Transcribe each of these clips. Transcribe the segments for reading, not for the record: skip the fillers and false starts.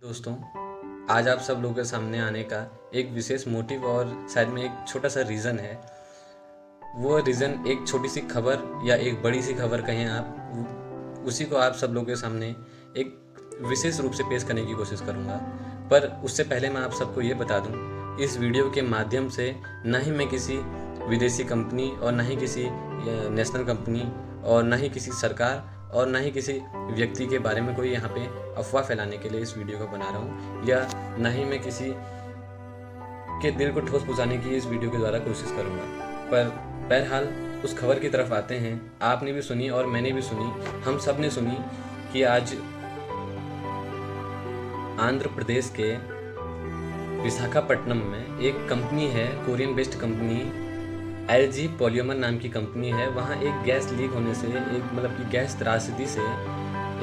दोस्तों, आज आप सब लोगों के सामने आने का एक विशेष मोटिव और शायद में एक छोटा सा रीज़न है। वो रीज़न एक छोटी सी खबर या एक बड़ी सी खबर कहें आप, उसी को आप सब लोगों के सामने एक विशेष रूप से पेश करने की कोशिश करूँगा। पर उससे पहले मैं आप सबको ये बता दूँ, इस वीडियो के माध्यम से ना ही मैं किसी विदेशी कंपनी और ना ही किसी नेशनल कंपनी और ना ही किसी सरकार और ना ही किसी व्यक्ति के बारे में कोई यहाँ पे अफवाह फैलाने के लिए इस वीडियो को बना रहा हूँ, या ना ही मैं किसी के दिल को ठोस पहुँचाने की इस वीडियो के द्वारा कोशिश करूँगा। पर बहरहाल उस खबर की तरफ आते हैं। आपने भी सुनी और मैंने भी सुनी, हम सब ने सुनी कि आज आंध्र प्रदेश के विशाखापट्टनम में एक कंपनी है, Korean based company LG polymer नाम की कंपनी है। वहाँ एक गैस लीक होने से, कि गैस त्रासदी से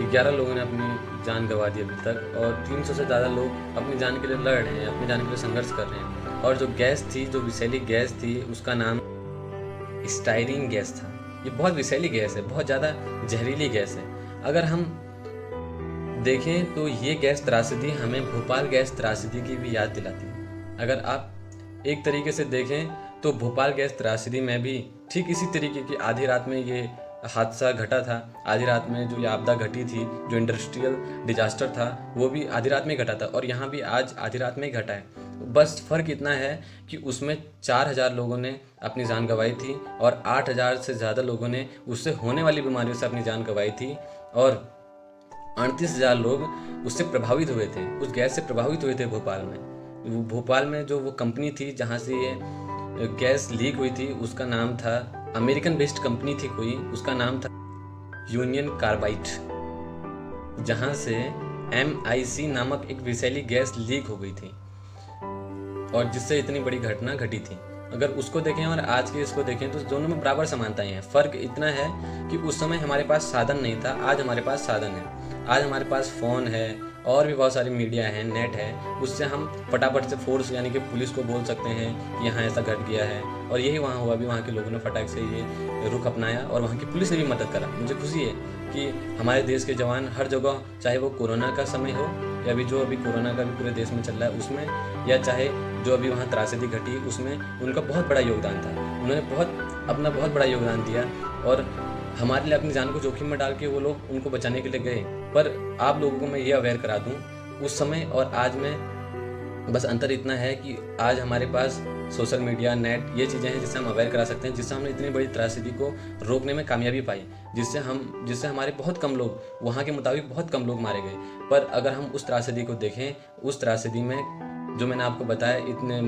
11 लोगों ने अपनी जान गंवा दी अभी तक, और 300 से ज़्यादा लोग अपनी जान के लिए लड़ रहे हैं, अपनी जान के लिए संघर्ष कर रहे हैं। और जो गैस थी, जो विषैली गैस थी, उसका नाम स्टाइरीन गैस था। ये बहुत विषैली गैस है, बहुत ज़्यादा जहरीली गैस है। अगर हम देखें तो ये गैस त्रासदी हमें भोपाल गैस त्रासदी की भी याद दिलाती है। अगर आप एक तरीके से देखें तो भोपाल गैस त्रासदी में भी ठीक इसी तरीके की आधी रात में ये हादसा घटा था। आधी रात में जो ये आपदा घटी थी, जो इंडस्ट्रियल डिजास्टर था, वो भी आधी रात में घटा था, और यहाँ भी आज आधी रात में ही घटा है। बस फ़र्क इतना है कि उसमें 4000 लोगों ने अपनी जान गंवाई थी और 8000 से ज़्यादा लोगों ने उससे होने वाली बीमारियों से अपनी जान गंवाई थी, और 38,000 लोग उससे प्रभावित हुए थे, उस गैस से प्रभावित हुए थे भोपाल में। भोपाल में जो वो कंपनी थी जहाँ से ये गैस लीक हुई थी, उसका नाम था, अमेरिकन बेस्ड कंपनी थी कोई, उसका नाम था यूनियन कार्बाइड, जहाँ से MIC नामक एक विषैली गैस लीक हो गई थी और जिससे इतनी बड़ी घटना घटी थी। अगर उसको देखें और आज के इसको देखें तो दोनों में बराबर समानताएं हैं। फ़र्क इतना है कि उस समय हमारे पास साधन नहीं था, आज हमारे पास साधन है। आज हमारे पास फ़ोन है और भी बहुत सारी मीडिया है, नेट है, उससे हम फटाफट से फोर्स यानी कि पुलिस को बोल सकते हैं कि यहाँ ऐसा घट गया है, और यही वहाँ हुआ भी। वहाँ के लोगों ने फटाक से ये रुख अपनाया और वहाँ की पुलिस ने भी मदद करा। मुझे खुशी है कि हमारे देश के जवान हर जगह, चाहे वो कोरोना का समय हो या अभी कोरोना का भी पूरे देश में चल रहा है उसमें, या चाहे जो अभी वहाँ त्रासदी घटी उसमें, उनका बहुत बड़ा योगदान था। उन्होंने अपना बहुत बड़ा योगदान दिया और हमारे लिए अपनी जान को जोखिम में डाल के वो लोग उनको बचाने के लिए गए। पर आप लोगों को मैं ये अवेयर करा दूं, उस समय और आज में बस अंतर इतना है कि आज हमारे पास सोशल मीडिया, नेट, ये चीज़ें हैं जिससे हम अवेयर करा सकते हैं, जिससे हमने इतनी बड़ी त्रासदी को रोकने में कामयाबी पाई, जिससे हमारे बहुत कम लोग, वहाँ के मुताबिक बहुत कम लोग मारे गए। पर अगर हम उस त्रासदी को देखें, उस त्रासदी में जो मैंने आपको बताया, इतने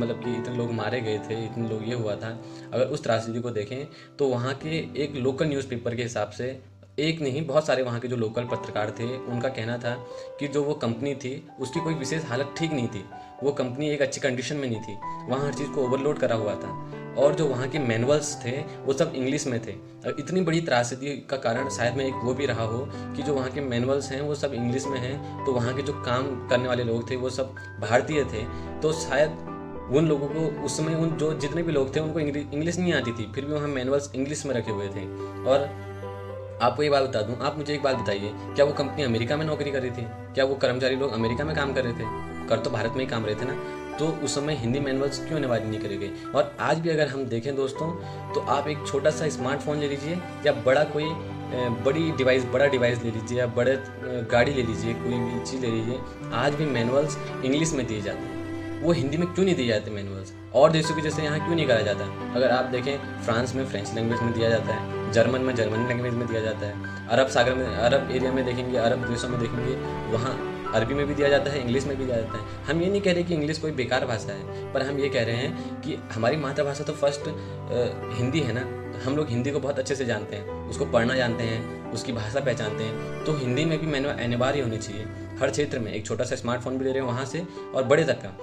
लोग मारे गए थे, इतने लोग ये हुआ था। अगर उस त्रासदी को देखें तो वहाँ के एक लोकल न्यूज़पेपर के हिसाब से, एक नहीं बहुत सारे वहाँ के जो लोकल पत्रकार थे, उनका कहना था कि जो वो कंपनी थी उसकी कोई विशेष हालत ठीक नहीं थी, वो कंपनी एक अच्छी कंडीशन में नहीं थी, वहाँ हर चीज़ को ओवरलोड करा हुआ था, और जो वहाँ के मैनुअल्स थे वो सब इंग्लिश में थे। और इतनी बड़ी त्रासदी का कारण शायद में एक वो भी रहा हो कि जो वहाँ के मैनुअल्स हैं वो सब इंग्लिश में हैं, तो वहाँ के जो काम करने वाले लोग थे वो सब भारतीय थे, तो शायद उन लोगों को उस समय जो जितने भी लोग थे उनको इंग्लिश नहीं आती थी, फिर भी वहाँ मैनुअल्स इंग्लिश में रखे हुए थे। और आपको ये बात बता दूं, आप मुझे एक बात बताइए, क्या वो कंपनी अमेरिका में नौकरी कर रही थी? क्या वो कर्मचारी लोग अमेरिका में काम कर रहे थे? कर तो भारत में ही काम रहे थे ना। तो उस समय हिंदी मैनुअल्स क्यों अनिवार्य नहीं करे गए? और आज भी अगर हम देखें दोस्तों, तो आप एक छोटा सा स्मार्टफोन ले लीजिए या बड़ा डिवाइस ले लीजिए, या बड़े गाड़ी ले लीजिए, कोई भी चीज़ ले लीजिए, आज भी मैनुअल्स इंग्लिश में दिए जाते हैं। वो हिंदी में क्यों नहीं दिए जाते मैनुअल्स? और देशों की जैसे यहाँ क्यों नहीं करा जाता? अगर आप देखें, फ्रांस में फ्रेंच लैंग्वेज में दिया जाता है, जर्मन में जर्मनी लैंग्वेज में दिया जाता है, अरब एरिया में देखेंगे, अरब देशों में देखेंगे, वहाँ अरबी में भी दिया जाता है, इंग्लिश में भी दिया जाता है। हम ये नहीं कह रहे कि इंग्लिश कोई बेकार भाषा है, पर हम ये कह रहे हैं कि हमारी मातृभाषा तो फर्स्ट हिंदी है ना। हम लोग हिंदी को बहुत अच्छे से जानते हैं, उसको पढ़ना जानते हैं, उसकी भाषा पहचानते हैं, तो हिंदी में भी मैनुअल अनिवार्य होनी चाहिए। हर क्षेत्र में एक छोटा सा स्मार्टफोन भी ले रहे हैं वहाँ से और बड़े तक का,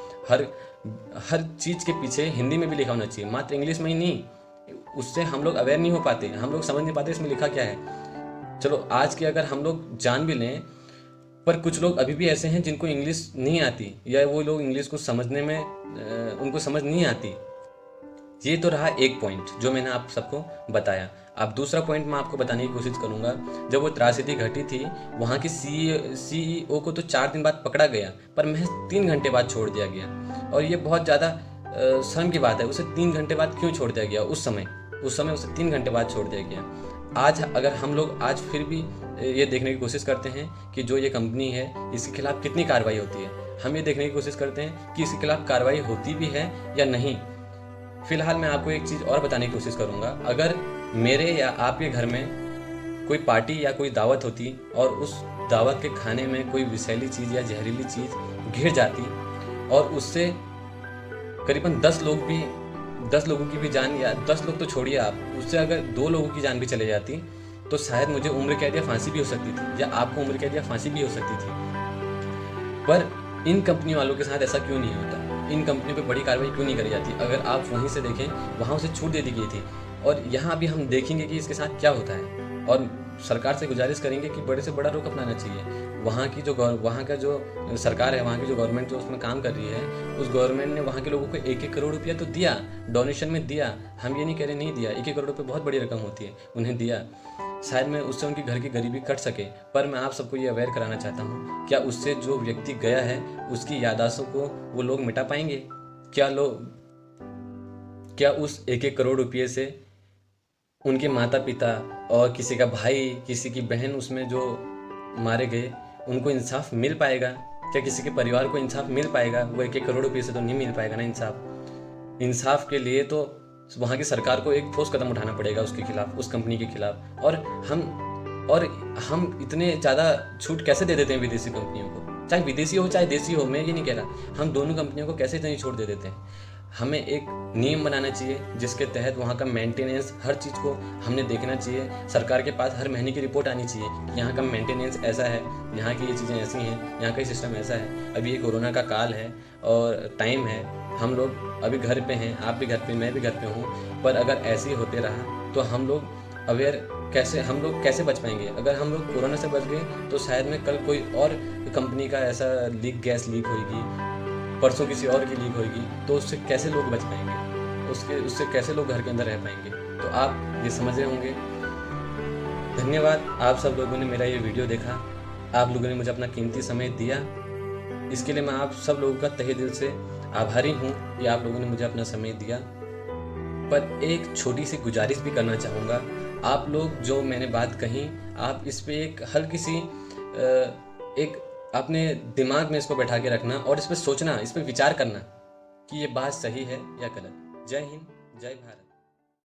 हर चीज़ के पीछे हिंदी में भी लिखा होना चाहिए, मात्र इंग्लिश में ही नहीं। उससे हम लोग अवेयर नहीं हो पाते, हम लोग समझ नहीं पाते इसमें लिखा क्या है। चलो आज के अगर हम लोग जान भी लें, पर कुछ लोग अभी भी ऐसे हैं जिनको इंग्लिश नहीं आती, या वो लोग इंग्लिश को समझने में उनको समझ नहीं आती। ये तो रहा एक पॉइंट जो मैंने आप सबको बताया। अब दूसरा पॉइंट मैं आपको बताने की कोशिश करूँगा, जब वो त्रासदी घटी थी वहाँ की CEO को तो 4 दिन बाद पकड़ा गया, पर महज 3 घंटे बाद छोड़ दिया गया। और ये बहुत ज़्यादा शर्म की बात है, उसे 3 घंटे बाद क्यों छोड़ दिया गया? उस समय उसे 3 घंटे बाद छोड़ दिया गया। आज अगर हम लोग आज फिर भी ये देखने की कोशिश करते हैं कि जो ये कंपनी है इसके खिलाफ कितनी कार्रवाई होती है, हम ये देखने की कोशिश करते हैं कि इसके खिलाफ कार्रवाई होती भी है या नहीं। फिलहाल मैं आपको एक चीज़ और बताने की कोशिश करूँगा, अगर मेरे या आपके घर में कोई पार्टी या कोई दावत होती और उस दावत के खाने में कोई विषैली चीज़ या जहरीली चीज़ घिर जाती और उससे करीबन 10 लोगों की भी जान, या 10 लोग तो छोड़िए आप, उससे अगर 2 लोगों की जान भी चले जाती तो शायद मुझे उम्र कैद या फांसी भी हो सकती थी, या आपको उम्र कैद या फांसी भी हो सकती थी। पर इन कंपनी वालों के साथ ऐसा क्यों नहीं होता? इन कंपनियों पे बड़ी कार्रवाई क्यों नहीं करी जाती? अगर आप वहीं से देखें, वहाँ उसे छूट दे दी गई थी, और यहाँ भी हम देखेंगे कि इसके साथ क्या होता है, और सरकार से गुजारिश करेंगे कि बड़े से बड़ा रुख अपनाना चाहिए। वहाँ का जो सरकार है, वहाँ की जो गवर्नमेंट जो उसमें काम कर रही है, उस गवर्नमेंट ने वहाँ के लोगों को 1-1 करोड़ रुपया तो दिया, डोनेशन में दिया। हम ये नहीं कह रहे नहीं दिया, 1-1 करोड़ रुपये बहुत बड़ी रकम होती है, उन्हें दिया। शायद में उससे उनकी घर की गरीबी कट सके, पर मैं आप सबको ये अवेयर कराना चाहता हूँ, क्या उससे जो व्यक्ति गया है उसकी याददाश्तों को वो लोग मिटा पाएंगे? क्या उस 1-1 करोड़ रुपये से उनके माता पिता और किसी का भाई, किसी की बहन उसमें जो मारे गए, उनको इंसाफ मिल पाएगा? क्या किसी के परिवार को इंसाफ मिल पाएगा? वो 1-1 करोड़ रुपये से तो नहीं मिल पाएगा ना इंसाफ के लिए तो वहाँ की सरकार को एक ठोस कदम उठाना पड़ेगा उसके खिलाफ, उस कंपनी के खिलाफ। और हम इतने ज़्यादा छूट कैसे दे देते हैं विदेशी कंपनियों को? चाहे विदेशी हो चाहे देसी हो, मैं ये नहीं कह रहा, हम दोनों कंपनियों को कैसे इतनी छूट दे देते हैं? हमें एक नियम बनाना चाहिए जिसके तहत वहाँ का मेंटेनेंस, हर चीज़ को हमने देखना चाहिए। सरकार के पास हर महीने की रिपोर्ट आनी चाहिए कि यहाँ का मेंटेनेंस ऐसा है, यहाँ की ये चीज़ें ऐसी हैं, यहाँ का सिस्टम ऐसा है। अभी ये कोरोना का काल है और टाइम है, हम लोग अभी घर पे हैं, आप भी घर पे, मैं भी घर पे हूँ, पर अगर ऐसे ही होते रहा तो हम लोग कैसे बच पाएंगे? अगर हम लोग कोरोना से बच गए तो शायद में कल कोई और कंपनी का ऐसा गैस लीक होगी, परसों किसी और की लीक होगी, तो उससे कैसे लोग बच पाएंगे? उससे कैसे लोग घर के अंदर रह पाएंगे? तो आप ये समझ रहे होंगे। धन्यवाद, आप सब लोगों ने मेरा ये वीडियो देखा, आप लोगों ने मुझे अपना कीमती समय दिया, इसके लिए मैं आप सब लोगों का तहे दिल से आभारी हूँ कि आप लोगों ने मुझे अपना समय दिया। पर एक छोटी सी गुजारिश भी करना चाहूँगा, आप लोग जो मैंने बात कही, आप इस पे एक हल्की सी एक अपने दिमाग में इसको बैठा के रखना और इस पे सोचना, इस पे विचार करना कि ये बात सही है या गलत। जय हिंद, जय भारत।